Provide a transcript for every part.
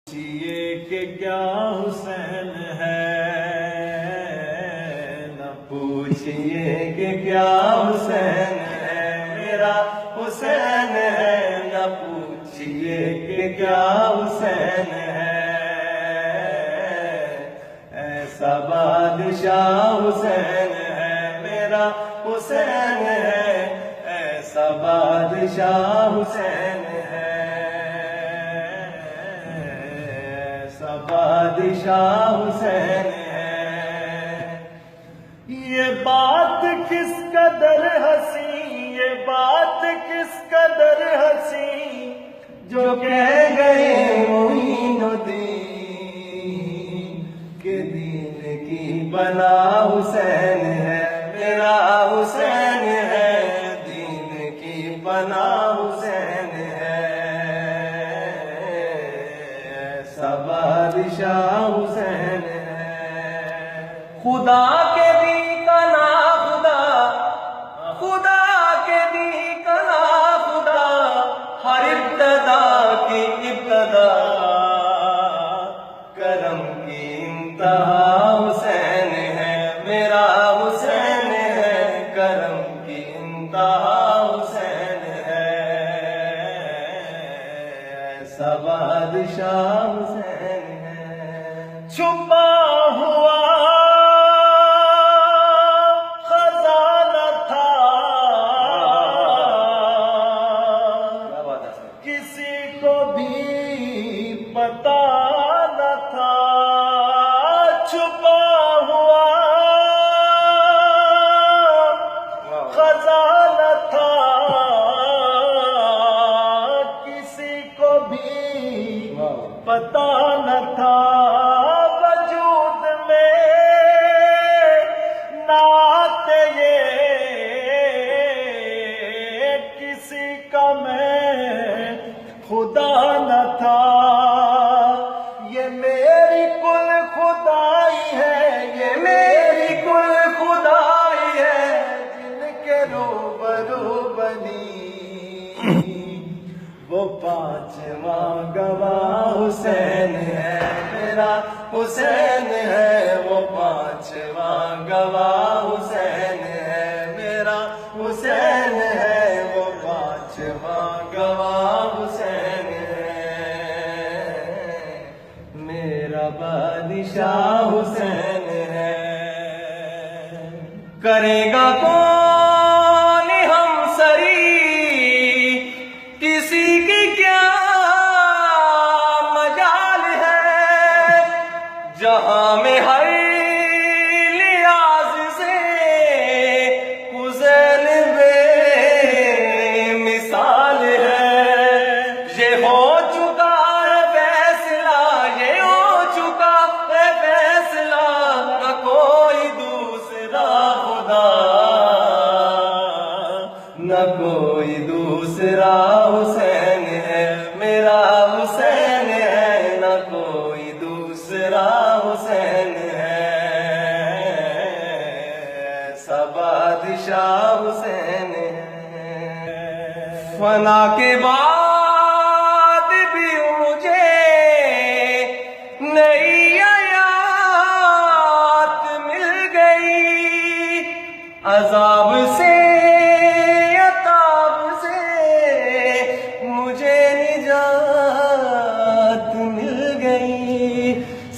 पूछिए कि क्या हुसैन है, न पूछिए कि क्या हुसैन है, मेरा हुसैन है। न पूछिए कि क्या हुसैन है, ऐसा बादशाह हुसैन है, मेरा हुसैन है। ऐसा बादशाह हुसैन है, बादशाह हुसैन है। ये बात किस कदर हंसी, ये बात किस कदर हंसी, जो कह गए मोइनुद्दीन के दीन की बना हुसैन है, मेरा हुसैन है। दीन की बना हुसैन है, बादशाह हुसैन है। खुदा के दी का ना खुदा, खुदा के दी का ना खुदा, हर इब्तदा की इब्तदा, करम की इंतहा हुसैन है, मेरा हुसैन है। करम की इंतहा हुसैन है, ऐसा बादशाह हुसैन है। छुपा हुआ खजाना था, किसी को भी पता न था। छुपा हुआ खजाना था, किसी को भी पता न था। वजूद में नाते ये किसी का मैं खुदा न था। ये मेरी कुल खुदाई है, ये मेरी कुल खुदाई है, जिनके रूबरू बनी वो पांचवा गवाह हुसैन है, मेरा हुसैन है। वो पांचवा गवाह हुसैन है, मेरा हुसैन है। वो पांचवा गवाह हुसैन है, मेरा बादशाह हुसैन है। करेगा कौन हमसरी, किसी की क्या मजाल है, जहां में हर लिहाज से हुसैन बेमिसाल है। ये हो चुका है फैसला, ये हो चुका है फैसला, न कोई दूसरा खुदा, न कोई दूसरा हुसैन है, मेरा हुसैन है। न कोई दूसरा हुसैन है, ऐसा बादशाह हुसैन है। फना के बाद भी मुझे नई हयात मिल गई, अजाब से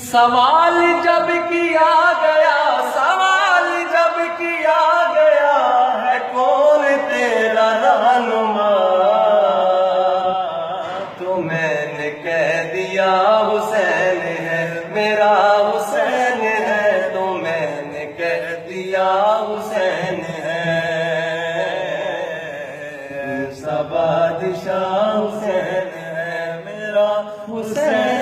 सवाल जब किया गया, सवाल जब किया गया, है कौन तेरा रहनुमा, तो मैंने कह दिया हुसैन है, मेरा हुसैन है। तो मैंने कह दिया हुसैन है, ऐसा बादशाह हुसैन है, मेरा हुसैन।